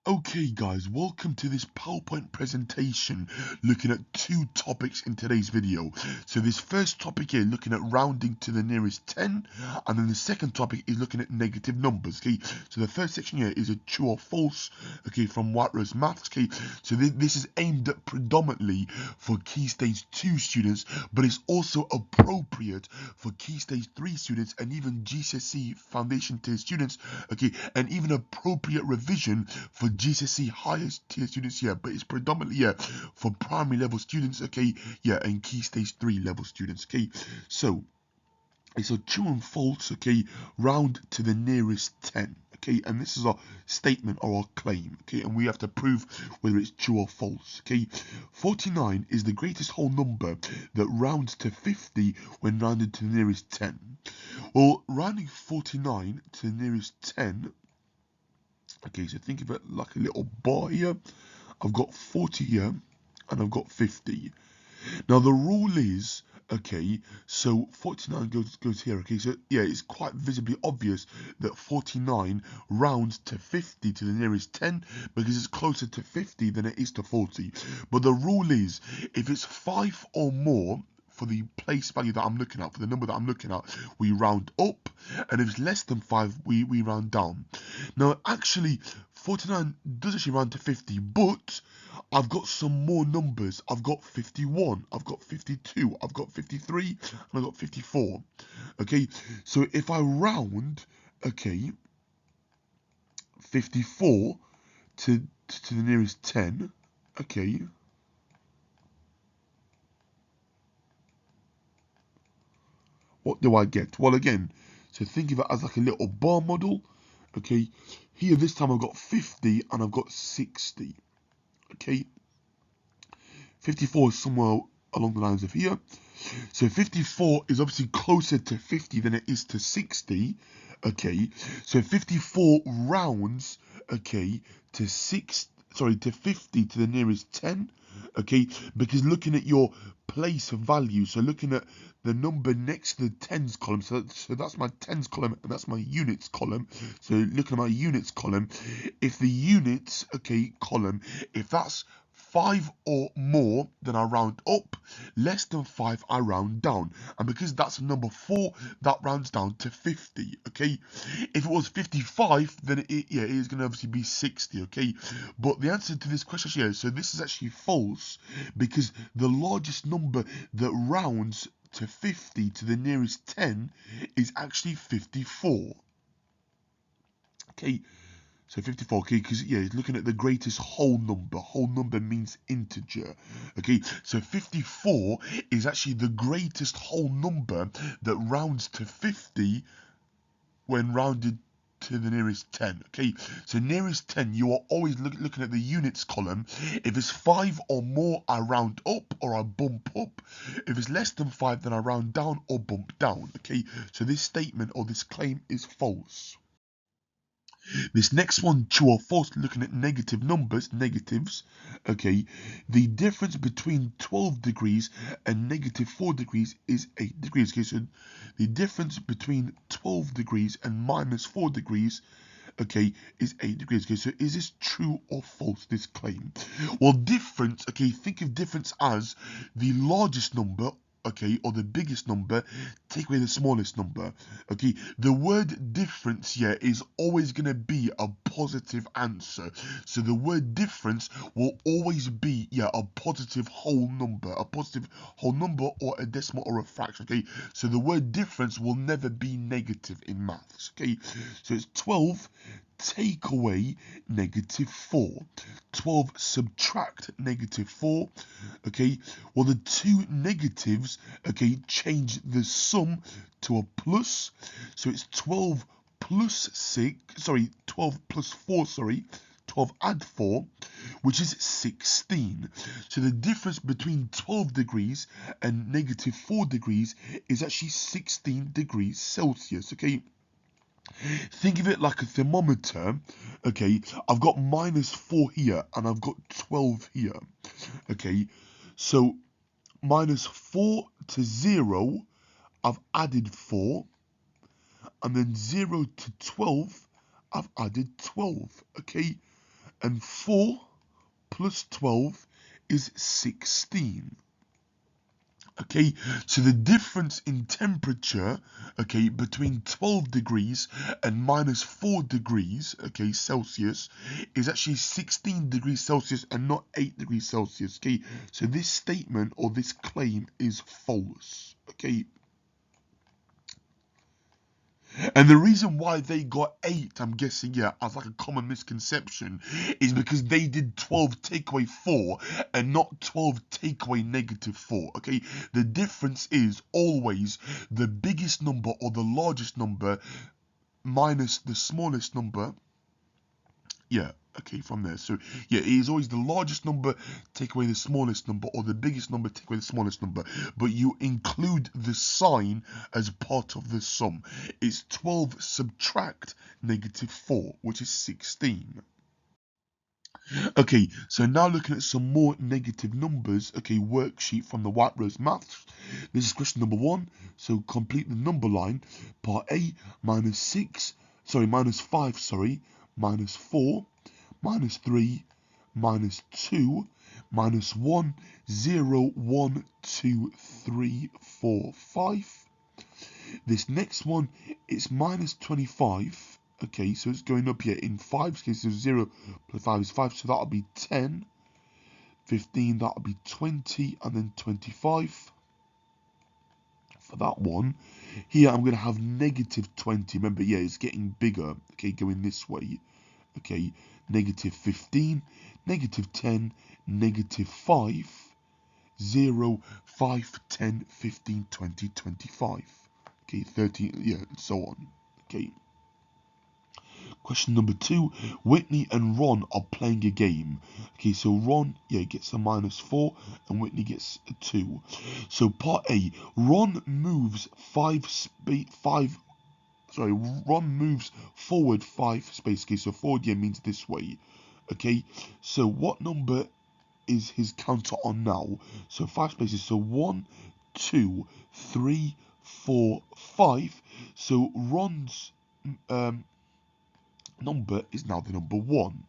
Okay guys, welcome to this PowerPoint presentation looking at two topics in today's video. So this first topic here looking at rounding to the nearest 10, and then the second topic is looking at negative numbers. Okay, so the first section here is a true or false, okay, from White Rose Maths. Okay, so this is aimed at predominantly for Key Stage 2 students, but it's also appropriate for Key Stage 3 students and even GCSE foundation tier students, okay, and even appropriate revision for GCSE highest tier students, yeah, but it's predominantly, yeah, for primary level students, okay, yeah, and Key Stage 3 level students, okay. So it's a true and false, okay, round to the nearest 10, okay, and this is our statement or our claim, okay, and we have to prove whether it's true or false, okay. 49 is the greatest whole number that rounds to 50 when rounded to the nearest 10. Well, rounding 49 to the nearest 10, okay, so think of it like a little bar here. I've got 40 here and I've got 50. Now the rule is, okay, so 49 goes here, okay, so yeah, it's quite visibly obvious that 49 rounds to 50 to the nearest 10 because it's closer to 50 than it is to 40. But the rule is, if it's 5 or more, for the place value that I'm looking at, for the number that I'm looking at, we round up, and if it's less than 5, we round down. Now, actually, 49 does actually round to 50, but I've got some more numbers. I've got 51, I've got 52, I've got 53, and I've got 54. Okay, so if I round, okay, 54 to the nearest 10, okay, what do I get? Well, again, so think of it as like a little bar model. Okay, here this time I've got 50 and I've got 60. Okay, 54 is somewhere along the lines of here. So 54 is obviously closer to 50 than it is to 60. Okay, so 54 rounds, okay, to 50 to the nearest 10. Okay, because looking at your place of value, so looking at the number next to the tens column, so that's my tens column and that's my units column. So looking at my units column, if the units, okay, column, if that's 5 or more, then I round up. Less than 5, I round down. And because that's number 4, that rounds down to 50, okay? If it was 55, then it is going to obviously be 60, okay? But the answer to this question here, so this is actually false, because the largest number that rounds to 50 to the nearest 10 is actually 54. Okay, so 54, okay, because, yeah, it's looking at the greatest whole number. Whole number means integer, okay? So 54 is actually the greatest whole number that rounds to 50 when rounded to the nearest 10, okay? So nearest 10, you are always looking at the units column. If it's 5 or more, I round up or I bump up. If it's less than 5, then I round down or bump down, okay? So this statement or this claim is false. This next one, true or false, looking at negative numbers, negatives, okay, the difference between 12 degrees and negative 4 degrees is 8 degrees. Okay, so the difference between 12 degrees and minus 4 degrees, okay, is 8 degrees. Okay, so is this true or false, this claim? Well, difference, okay, think of difference as the largest number, okay, or the biggest number, take away the smallest number, okay. The word difference here is always going to be a positive answer. So the word difference will always be, yeah, a positive whole number, or a decimal or a fraction, okay. So the word difference will never be negative in maths, okay. So it's 12 take away negative 4. 12 subtract negative 4, okay. Well, the two negatives, okay, change the sum to a plus. So it's 12 plus 12 plus 4, 12 add 4, which is 16. So the difference between 12 degrees and negative 4 degrees is actually 16 degrees Celsius, okay. Think of it like a thermometer, okay. I've got minus 4 here and I've got 12 here, okay. So minus 4 to 0, I've added 4, and then 0 to 12, I've added 12, okay. And 4 plus 12 is 16. Okay, so the difference in temperature, okay, between 12 degrees and minus 4 degrees, okay, Celsius, is actually 16 degrees Celsius and not 8 degrees Celsius, okay? So this statement or this claim is false, okay? And the reason why they got 8, I'm guessing, yeah, as like a common misconception, is because they did 12 take away 4 and not 12 take away negative 4, okay? The difference is always the biggest number or the largest number minus the smallest number. Yeah, okay, from there. So, yeah, it is always the largest number, take away the smallest number, or the biggest number, take away the smallest number. But you include the sign as part of the sum. It's 12 subtract negative 4, which is 16. Okay, so now looking at some more negative numbers. Okay, worksheet from the White Rose Maths. This is question number 1. So complete the number line. Part A, minus 5, minus 4, minus 3, minus 2, minus 1, 0, 1, 2, 3, 4, 5. This next one is minus 25. Okay, so it's going up here in 5's case, so 0 plus 5 is 5, so that'll be 10. 15, that'll be 20, and then 25. For that one, here I'm going to have negative 20. Remember, yeah, it's getting bigger, okay, going this way. Okay, negative 15, negative 10, negative 5, 0, 5, 10, 15, 20, 25. Okay, 30, yeah, and so on. Okay. Question number 2, Whitney and Ron are playing a game. Okay, so Ron, yeah, gets a minus 4 and Whitney gets a 2. So part A, Ron moves Ron moves forward 5 space. Okay, so forward here means this way. Okay, so what number is his counter on now? So 5 spaces, so 1, 2, 3, 4, 5. So Ron's number is now the number 1.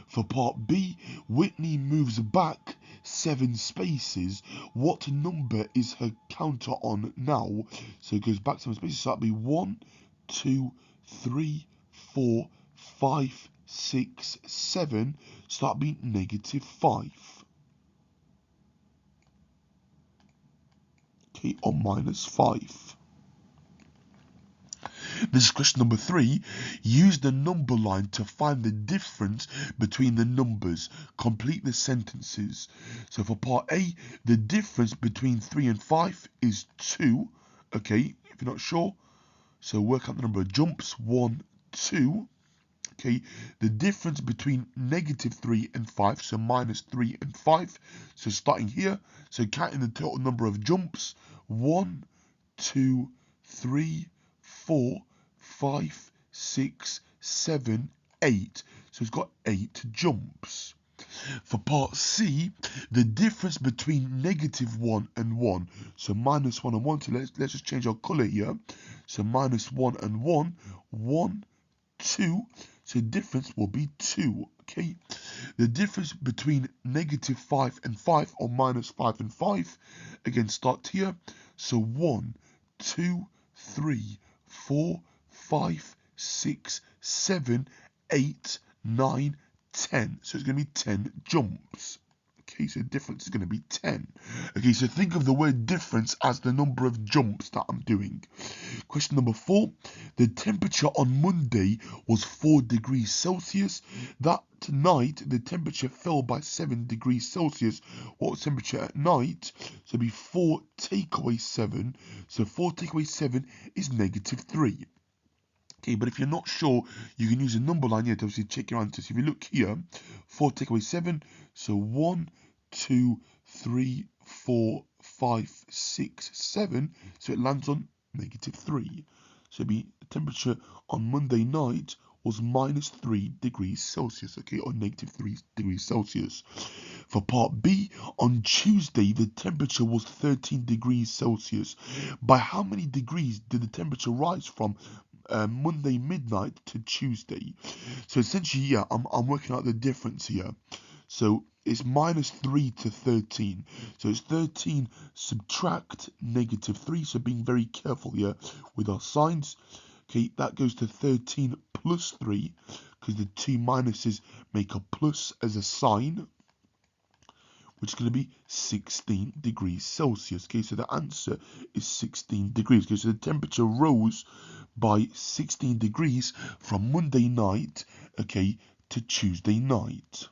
For part B, Whitney moves back 7 spaces. What number is her counter on now? So it goes back 7 spaces, so that'd be 1, 2, 3, 4, 5, 6, 7. So that'd be negative 5. Okay, or minus 5. This is question number 3. Use the number line to find the difference between the numbers. Complete the sentences. So for part A, the difference between 3 and 5 is 2. Okay, if you're not sure. So work out the number of jumps. 1, 2. Okay, the difference between negative 3 and 5, so minus 3 and 5. So starting here, so counting the total number of jumps. 1, 2, 3, 4, 5, 6, 7, 8. So it's got 8 jumps. For part C, the difference between negative 1 and 1. So minus 1 and 1. So let's just change our colour here. So minus 1 and 1. 1, 2. So the difference will be 2. Okay. The difference between negative 5 and 5, or minus 5 and 5. Again, start here. So 1, 2, 3, 4, 5, 6, 7, 8, 9, 10. So it's going to be 10 jumps. Okay, so the difference is going to be 10. Okay, so think of the word difference as the number of jumps that I'm doing. Question number 4. The temperature on Monday was 4 degrees Celsius. That night, the temperature fell by 7 degrees Celsius. What was temperature at night? So it'd be 4 take away 7. So 4 take away 7 is negative 3. Okay, but if you're not sure, you can use a number line here to obviously check your answers. If you look here, 4 take away 7, so 1, 2, 3, 4, 5, 6, 7, so it lands on negative 3. So it'd be the temperature on Monday night was minus 3 degrees Celsius, okay, or negative 3 degrees Celsius. For part B, on Tuesday, the temperature was 13 degrees Celsius. By how many degrees did the temperature rise from Monday midnight to Tuesday. So essentially, yeah, I'm working out the difference here. So it's -3 to 13. So it's 13 subtract -3. So being very careful here with our signs. Okay, that goes to 13 plus 3 because the two minuses make a plus as a sign, which is going to be 16 degrees Celsius. Okay, so the answer is 16 degrees. Okay, so the temperature rose by 16 degrees from Monday night, okay, to Tuesday night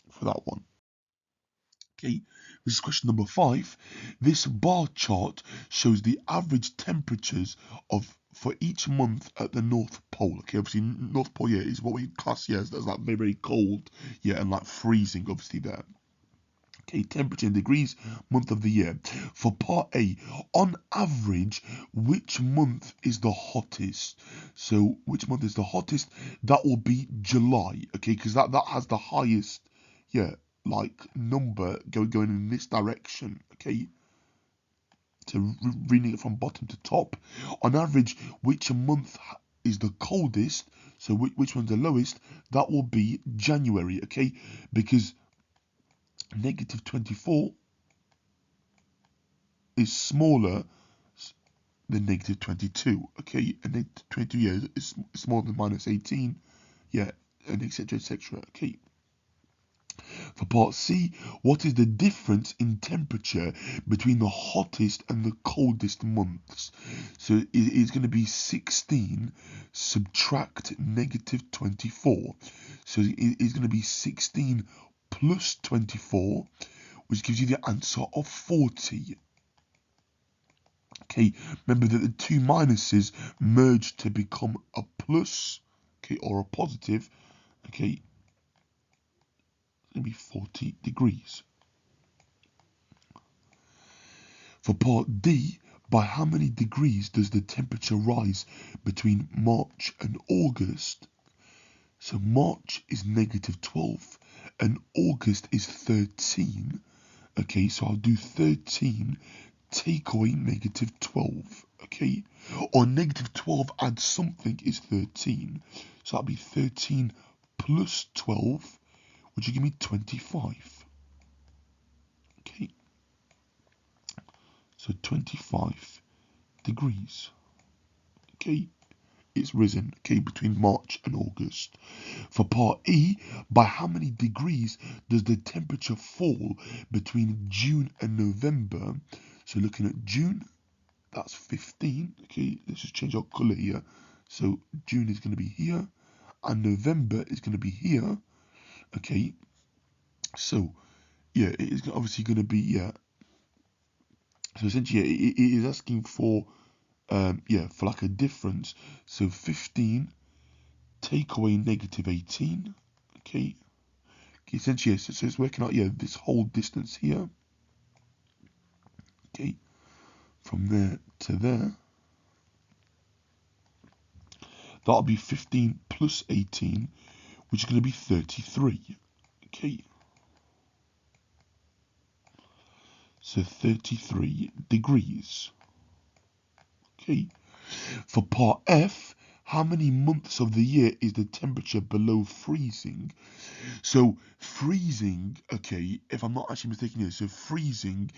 for that one. Okay, this is question number 5. This bar chart shows the average temperatures for each month at the North Pole. Okay, obviously North Pole, yeah, is what we class, yeah, as like very, very cold, yeah, and like freezing, obviously there. Okay, temperature in degrees, month of the year. For part A, on average, which month is the hottest? So which month is the hottest? That will be July, okay, because that has the highest, yeah, like number going in this direction, okay. So reading it from bottom to top, on average, which month is the coldest? So which one's the lowest? That will be January, okay, because -24 is smaller than -22, okay, and -22, yeah, is smaller than -18, yeah, and etc, etc, okay. For part C, what is the difference in temperature between the hottest and the coldest months? So it is going to be 16 subtract -24. So it is going to be 16 plus 24, which gives you the answer of 40. Okay, remember that the two minuses merge to become a plus, okay, or a positive, okay, it's going to be 40 degrees. For part D, by how many degrees does the temperature rise between March and August? So March is -12 and August is 13. Okay, so I'll do 13 take away -12, okay? Or -12 add something is 13. So that'll be 13 plus 12, which will give me 25. Okay. So 25 degrees. Okay. It's risen, okay, between March and August. For part E, by how many degrees does the temperature fall between June and November? So looking at June, that's 15. Okay, let's just change our color here. So June is going to be here, and November is going to be here. Okay, so yeah, it is obviously going to be, yeah. So essentially, yeah, it is asking for, yeah, for like a difference. So 15 take away -18. Okay, essentially, yeah, so it's working out, yeah, this whole distance here. Okay, from there to there. That'll be 15 plus 18, which is going to be 33. Okay. So 33 degrees. Okay. For part F, how many months of the year is the temperature below freezing? So freezing, okay, if I'm not actually mistaken here, so freezing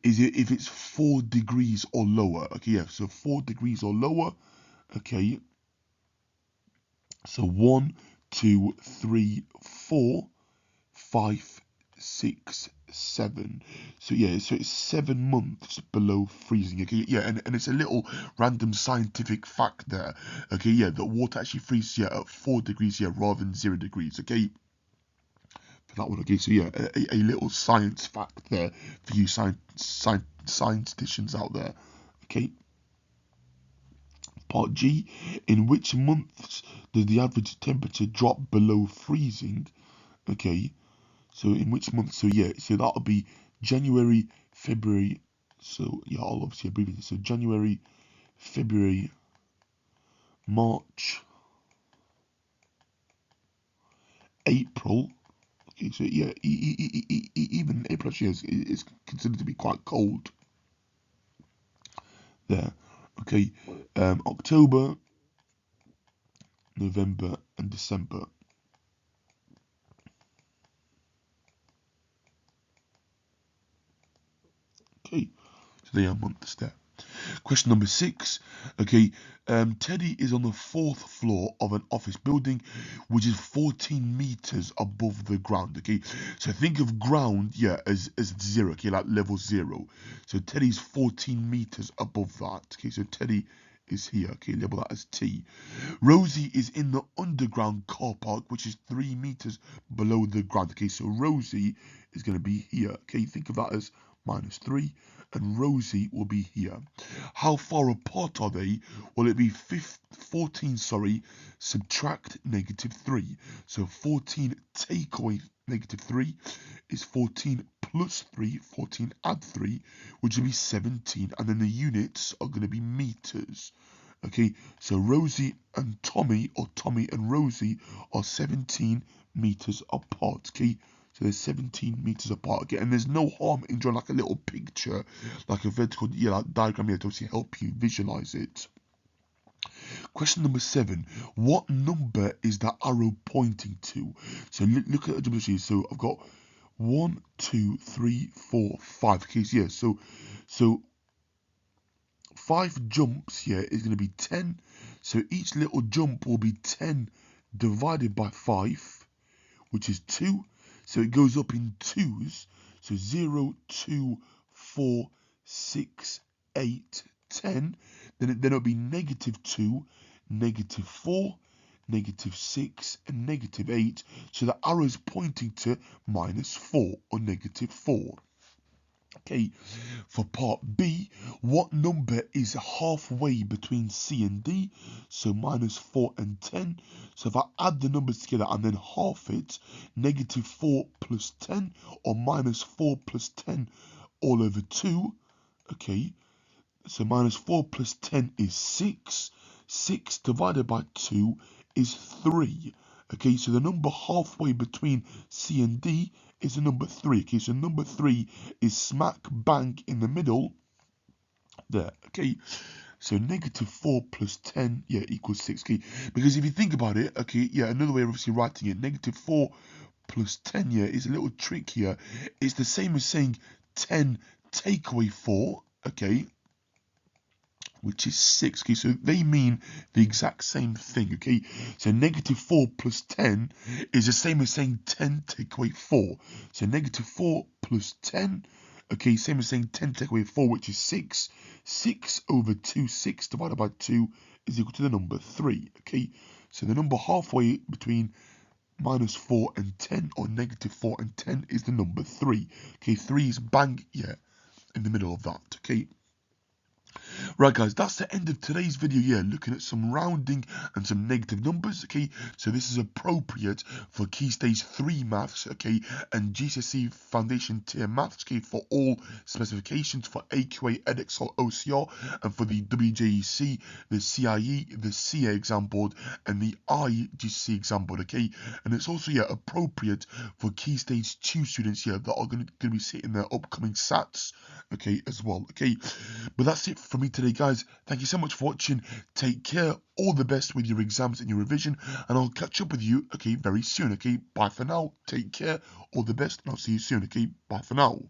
is it if it's 4 degrees or lower. Okay, yeah, so 4 degrees or lower. Okay. So 1, 2, 3, 4, 5, 6, 7. So yeah, so it's 7 months below freezing. Okay, yeah, and it's a little random scientific fact there. Okay, yeah, that water actually freezes, yeah, at 4 degrees, yeah, rather than 0 degrees. Okay, for that one. Okay, so yeah, a little science fact there for you scienticians out there. Okay. Part G, in which months does the average temperature drop below freezing? Okay, so in which month? So yeah, so that'll be January, February. So yeah, I'll obviously abbreviate it. So January, February, March, April. Okay, so yeah, even April actually is considered to be quite cold there. Okay, October, November, and December. Okay, so they are months there. Question number 6. Okay, Teddy is on the 4th floor of an office building, which is 14 meters above the ground. Okay, so think of ground, yeah, as 0. Okay, like level 0. So Teddy's 14 meters above that. Okay, so Teddy is here. Okay, label that as T. Rosie is in the underground car park, which is 3 meters below the ground. Okay, so Rosie is going to be here. Okay, think of that as -3, and Rosie will be here. How far apart are they? Well, it'd be 14, subtract -3. So 14 take away -3 is 14 plus 3, 14 add 3, which will be 17. And then the units are going to be meters. Okay, so Rosie and Tommy, or Tommy and Rosie, are 17 meters apart. Okay, so they're 17 meters apart. Okay, and there's no harm in drawing like a little picture, like a vertical like diagram here to obviously help you visualize it. Question number 7. What number is the arrow pointing to? So look at the geometry. So I've got 1, 2, 3, 4, 5. Okay, so yeah, so 5 jumps here is going to be 10. So each little jump will be 10 divided by 5, which is 2. So it goes up in 2s. So 0, 2, 4, 6, 8, 10. Then it'll be -2, -4, -6, and -8. So the arrow is pointing to -4 or -4. Okay, for part B, what number is halfway between C and D? So -4 and 10. So if I add the numbers together and then half it, -4 plus 10, or -4 plus 10 all over 2. Okay, so -4 plus 10 is 6. 6 divided by 2 is 3. Okay, so the number halfway between C and D is the number 3. Okay, so number 3 is smack bang in the middle there. Okay, so -4 plus 10, yeah, equals 6. Okay, because if you think about it, okay, yeah, another way of obviously writing it, -4 plus 10, yeah, is a little trick here. It's the same as saying 10 take away 4, okay, which is 6. Okay, so they mean the exact same thing. Okay, so -4 plus 10 is the same as saying 10 take away 4. So -4 plus 10, okay, same as saying 10 take away 4, which is 6. 6 over 2, 6 divided by 2 is equal to the number 3. Okay, so the number halfway between -4 and 10, or -4 and 10, is the number 3. Okay, 3 is bang, yeah, in the middle of that. Okay. Right guys, that's the end of today's video here, looking at some rounding and some negative numbers, okay? So this is appropriate for Key Stage 3 maths, okay? And GCSE Foundation Tier maths, okay? For all specifications for AQA, EdXL, OCR, and for the WJEC, the CIE, the CA exam board, and the IGCSE exam board, okay? And it's also, yeah, appropriate for Key Stage 2 students here that are going to be sitting their upcoming SATs, okay, as well, okay? But that's it for me today, guys. Thank you so much for watching. Take care. All the best with your exams and your revision. And I'll catch up with you, okay, very soon, okay? Bye for now. Take care. All the best. And I'll see you soon, okay? Bye for now.